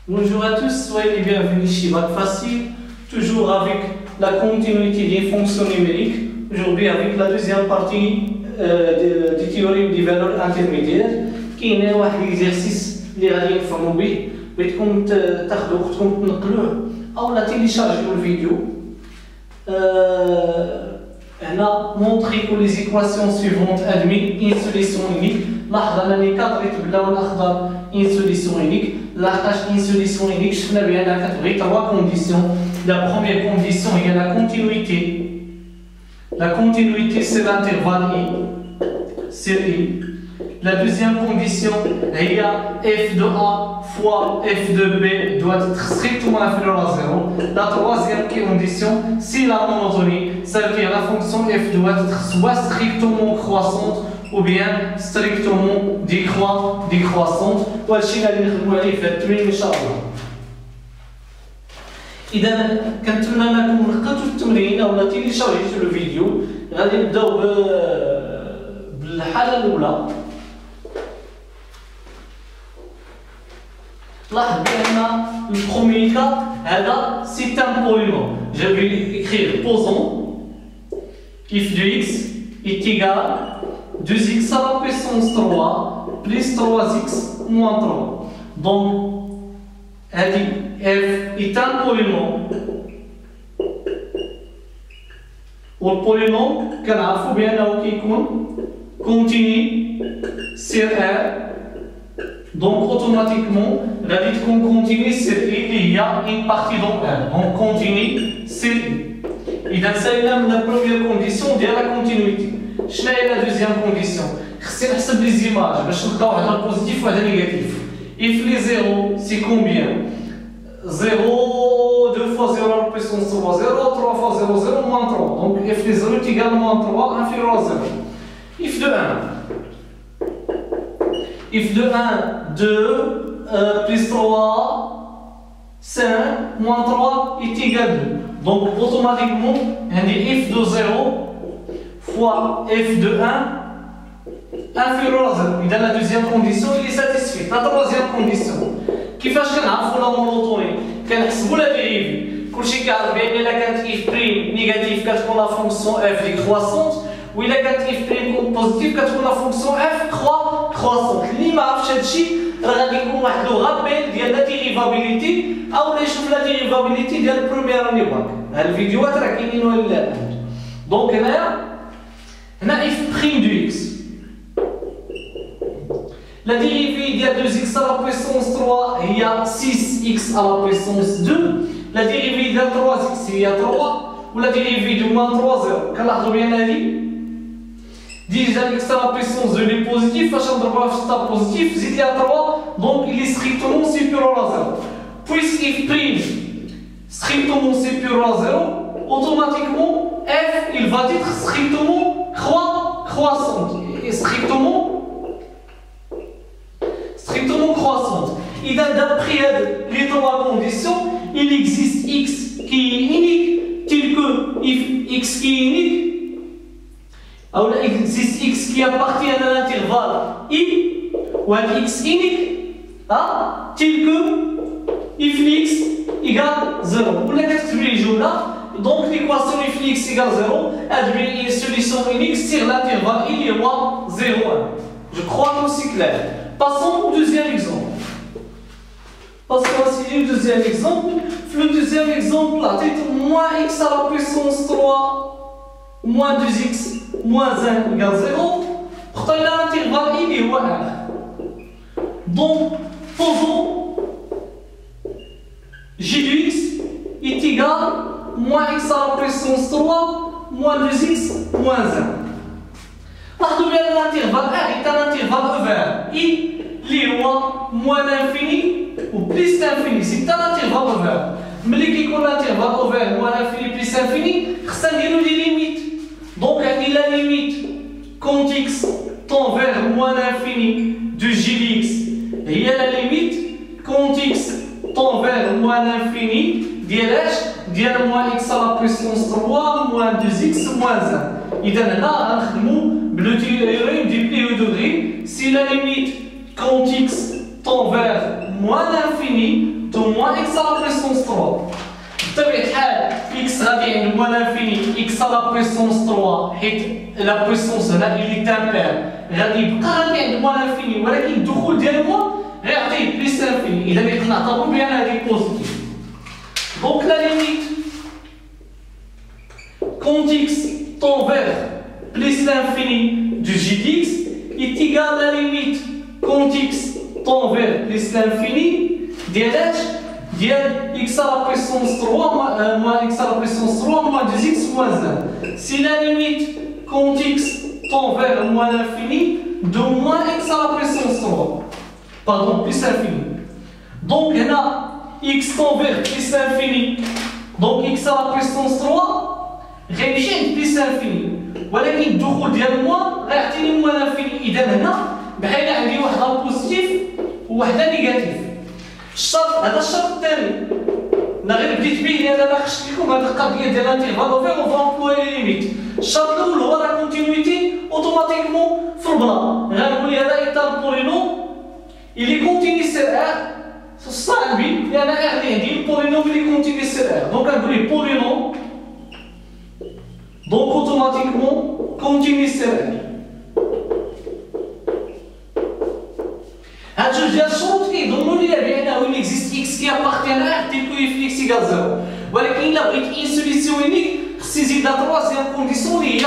Bonjour à tous, soyez les bienvenus chez Bac Facile, toujours avec la continuité des fonctions numériques, aujourd'hui avec la deuxième partie du théorème des valeurs intermédiaires, qui est un exercice اللي غادي نفهموا به بغيتكم تاخذوا وقتكم تنقلوه او لا تيليشارجيو الفيديو. هنا montrer que les équations suivantes admettent une solution unique. لاحظ انني كادريت بلاو الاخضر une solution unique. لحقاش une solution unique شفنا بانها كتبغي trois conditions. La première condition هي la continuité. La continuité c'est l'intervalle I, c'est I. La deuxième condition est f de A fois f de B doit être strictement inférieur à 0. La troisième condition, c'est la monotonie. Ça veut dire la fonction f doit être soit strictement croissante ou bien strictement décroissante. وهادشي اللي نخدموا عليه في التمرين إن شاء الله. إذا كنتمنى أنكم نقلتوا التمرين أو تيليشارجيتوا الفيديو. غادي نبداو بالحالة الأولى. لاحظ بأن le premier cas هذا c'est un polynôme. Je vais écrire posons if de x est égal 2x à la puissance 3 plus 3x moins 3. Donc f est un polynôme. والبولينوم كنعرفوا بأنه كيكون continu sur R. Donc automatiquement, la vie continue c'est il y a une partie dans R. Donc continue c'est I. Et dans la première condition, il y a la continuité. Je vais la deuxième condition. C'est les images. Je vais un positif ou un négatif. If les 0, c'est combien? 0, 2 fois 0 à la puissance 3, 0, 3 fois 0, 0, moins 3. Donc if les 0 est égal à moins 3, inférieur à 0. If de 1. If de 1, 2, plus 3, 5, moins 3 est égal à 2. Donc automatiquement, on dit if de 0 fois f de 1 inférieur à 0. Et dans la deuxième condition, il est satisfait. La troisième condition, كيفاش كنعرفوا لا مونوتوني؟ كنحسبوا لا ديريفي. كلشي كيعرف بان الا كانت اف بريم نيجاتيف كتكون لا فونكسيون اف ديكرواسونت، وإلا كانت اف بريم بوزيتيف كتكون لا فونكسيون اف كرواسونت. اللي ما عرفش هادشي راه غادي يكون واحد لو غابيل ديال لا ديريفابيليتي او لا يشوف لا ديريفابيليتي ديال البروميير اني باك. هاد الفيديوهات راه كاينين ولا لا؟ دونك هنا اف بريم دو اكس. La dérivée de 2x à la puissance 3 il y a 6x à la puissance 2. La dérivée de 3x il y a 3. Ou la dérivée de moins 3, 0. Quand bien la vie, déjà x à la puissance 2 est positif, sachant que le positif, il y a 3, donc il est strictement supérieur à 0. Puisque f' strictement supérieur à 0, automatiquement f il va être strictement croissante. Et strictement croissante. Et d'après les trois conditions, il existe x qui est unique, tel que if x qui est unique, alors il existe x qui appartient à l'intervalle I, ou un x unique, tel que if x égale 0. Vous l'avez expliqué là, donc l'équation if x égale 0, elle devient une solution unique sur l'intervalle I et 0, 1. Je crois que c'est clair. Passons au deuxième exemple. Passons au deuxième exemple. Le deuxième exemple, la tête moins x à la puissance 3 moins 2x moins 1 égale 0. Pourtant, il y a l'intervalle I et 1. Donc, posons g de x est égal à moins x à la puissance 3 moins 2x moins 1. Parce que l'intervalle R est un intervalle ouvert. I, les lois moins l'infini ou plus l'infini. C'est un intervalle ouvert. Mais les qui ont l'intervalle ouvert moins l'infini plus l'infini, ça dit les limites. Donc, il la limite quand x tend vers moins l'infini de g de x. Et il y a la limite quand x tend vers moins l'infini de moins x à la puissance 3 moins 2x moins 1. Et dans là, le théorème du plus haut degré, si la limite quand x tend vers moins l'infini, donc دو موان اكس على بويسونس 3 بطبيعة الحال اكس غادي عند موان انفيني اكس على بويسونس 3 حيت لا بويسونس هنا اللي تامبير غادي يبقى غادي عند موان انفيني ولكن الدخول ديال موان غيعطيه بليس انفيني اذا يقدر نعتبروا بان هذه بوزيتيف دونك لا ليميت quand x tend vers plus l'infini du g dx est égal à la limite quand x tend vers plus l'infini ديال x à la puissance 3 moins x à la puissance 3 moins 2x moins 1. Si la limite quand x tend vers moins l'infini de moins x à la puissance 3, pardon, plus l'infini. Donc là, x tend vers plus l'infini, donc x à la puissance 3 غيمشي عند بليس انفيني ولكن الدخول ديال موان غيعطيني موان انفيني اذا هنا بحال عندي وحده بوزيتيف ووحده نيجاتيف هذا الشرط الثاني انا غير بديت به لان انا خشيت لكم هذه القضيه ديال الانترفال اوفير اون فوا امبلوي لي ليميت الشرط الاول هو لا كونتينيتي اوتوماتيكمون في البلان غنقول لي هذا ايطال بولينوم اللي كونتيني سير ار صعبي لان ار اللي عندي البولينوم اللي كونتيني سير ار دونك غنقول لي بولينوم donc automatiquement continue serré. هاد جوج ديال الشروط كيضمنوا لي بانه il existe x qui appartient à r tel que f x égale 0 ولكن الا بغيت ان سوليسيون يونيك خصني نزيد لا تروازيام كونديسيون اللي هي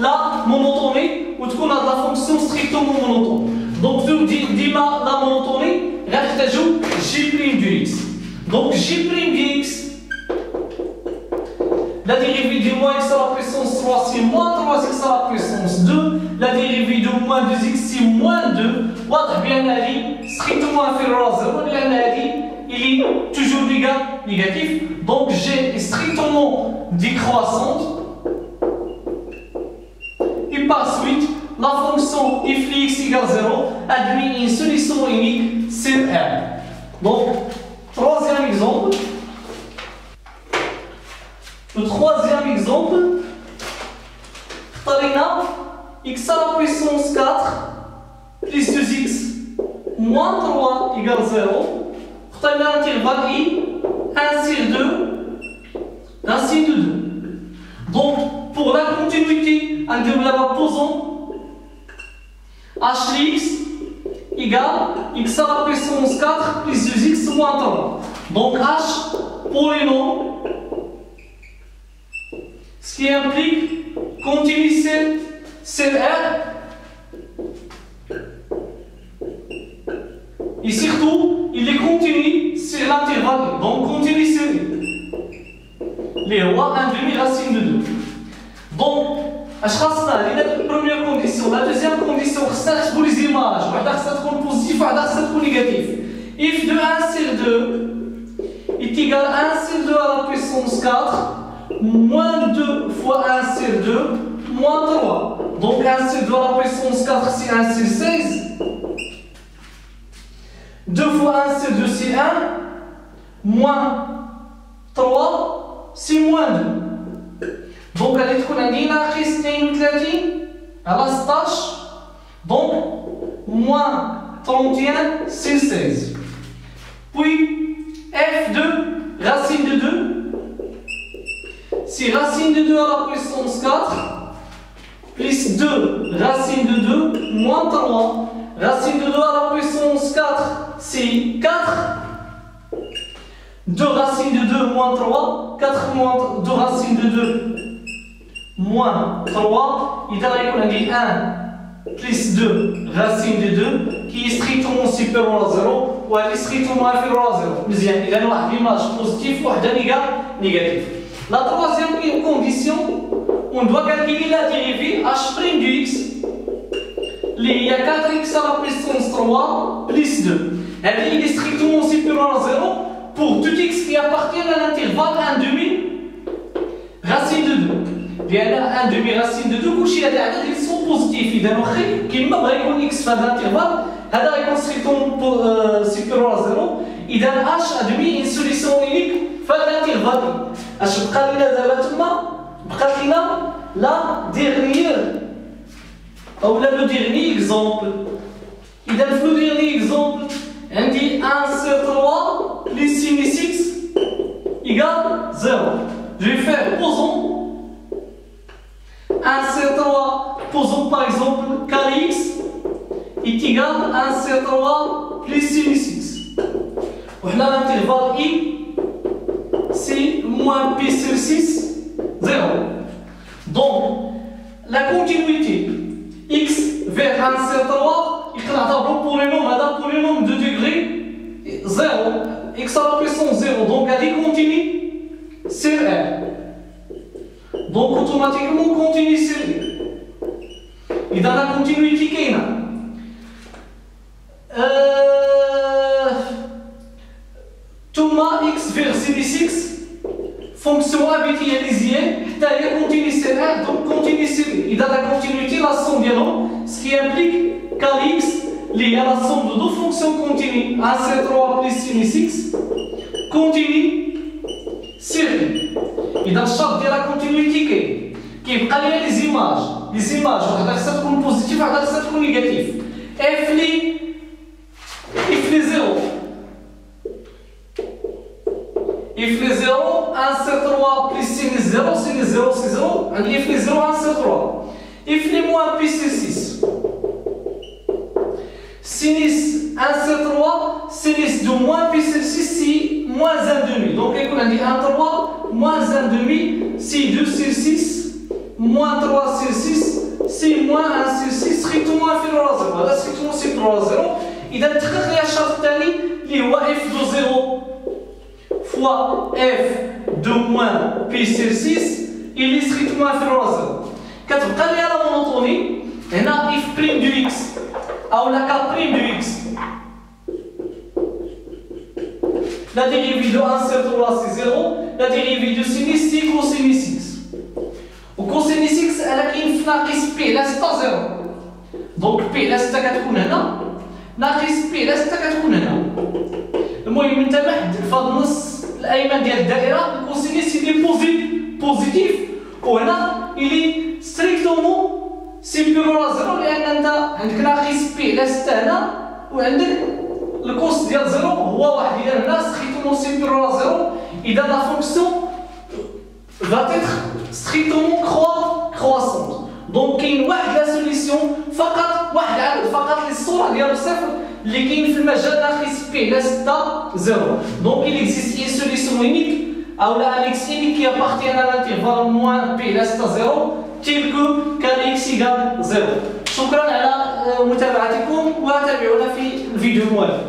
لا مونوتوني وتكون هاد لا فونكسيون ستريكتومون مونوتون دونك ديما لا مونوتوني غنحتاجو جي بريم دو اكس دونك جي بريم دو اكس la dérivée du moins x à la puissance 3 c'est moins 3x à la puissance 2. La dérivée de moins 2x c'est moins 2. واضح بأن هذه strictement inférieure à 0 لأن هذه il est toujours négatif. Donc g est strictement décroissante. Et par suite, la fonction f x égale 0 admet une solution unique sur R. Donc, troisième exemple. Le troisième exemple, x à la puissance 4 plus 2x moins 3 égale 0. L'intervalle i 1 sur 2 racine de 2. Donc, pour la continuité, en posant h de x égale x à la puissance 4 plus 2x moins 3. Donc, h polynôme. Ce qui implique continuer sur R et surtout il est continu sur l'intervalle donc continue sur les rois 1 demi racine de 2 donc la première condition la deuxième condition c'est pour les images c'est positif c'est négatif if de 1 sur 2 est égal à 1 sur 2 à la puissance 4 moins 2 fois 1 sur 2, moins 3. Donc 1 sur 2 à la puissance 4, c'est 1 sur 16. 2 fois 1 sur 2, c'est 1. Moins 3, c'est moins 2. Donc elle est coulée ناقص 32 على 16. Donc moins 31 sur 16. Puis f de racine de 2. C'est racine de 2 à la puissance 4 plus 2 racine de 2 moins 3. Racine de 2 à la puissance 4 c'est 4. 2 racine de 2 moins 3. 4 moins 2 racine de 2 moins 3. Il a dit 1 plus 2 racine de 2 qui est strictement supérieur à 0 ou elle est strictement inférieure à 0. Mais il a une image positive ou une négative. La troisième condition, on doit calculer la dérivée h' du x. Il y a 4x à la puissance 3 plus 2. Il est strictement supérieur à 0 pour tout x qui appartient à l'intervalle 1 demi racine de 2. لأن 1 demi racine de 2 كلشي هاد العدد اللي sont positifs. إذا واخا كيما بغا يكون x في هذا الانترفال هذا غيكون strictement supérieur à 0. إذا h a demi une solution unique في هذا الانترفال. اش بقى لنا دابا تما بقات لنا لا ديرنيير او لا لو ديرني اكزومبل اذا في لو ديرني اكزومبل عندي 1 sur 3 plus sin x égale 0. Je vais faire posons 1 sur 3, posons par exemple carré x est égal à 1 sur 3 plus sin x. Voilà l'intervalle I, c'est moins p sur 6, 0. Donc, la continuité x vers 1 sur 3, il y a un polynôme de degré 0, x à la puissance 0, donc elle est continue sur R. Donc, automatiquement, continue sur R. Et dans la continuité qu'il y a, x vers sin x, fonction habitualisée, c'est-à-dire continue sur R, donc continue sur R. Et dans la continuité, la somme ce qui implique kx lié à la somme de deux fonctions continues, 1 sur 3 plus sin x, continue sur R. Et dans chaque de la continuité, qui est les images, واحدة تكون positive, واحدة تكون négative. F les 0. If les 0, 1 sur 3 plus sin 0, sin 0 c'est 0, and if les 0, 1 sur 3. If les moins p sur 6. Sinus 1 sur 3, sinus de moins p sur 6 c'est moins 1,5. Donc on dit 1 3, moins 1,5, c'est 2 sur 6, moins 3 sur 6, c'est moins 1 sur 6, strictement inférieur à 0. هذا strictement supérieur à 0. إذا تحقق لي الشرط الثاني اللي هو f de 0 fois f de moins p sur 6, il est strictement inférieur à 0. كتبقى لي la monotonie هنا f' de x أو la k' de x. La dérivée de 1 sur 3 c'est 0, la dérivée de sin x c'est cosinus x. وكوسينيس x انا كاين في ناقص بي لا 6 0. دونك بي لا 6 كتكون هنا ناقص بي لا 6 كتكون هنا. المهم انت محدد في هذا النص الايمن ديال الدائره الكوسينيس يلي بوزيتيف وهنا يلي ستريكتومون سيبيرور ا 0 لان انت عندك ناقص بي لا 6 هنا وعندك الكوس ديال 0 هو واحد اذا هنا ستريكتومون سيبيرور ا 0. اذا لا فونكسيون va être strictement croissante. Donc il y a la solution فقط للصورة ديال الصفر اللي كاين في المجال ناقص بي لا 6 0. Donc il existe une solution unique ou un x unique qui appartient à l'intervalle moins p لا 6 0 tel que kx égale 0. شكرا على متابعتكم وتابعونا في الفيديو الموالي.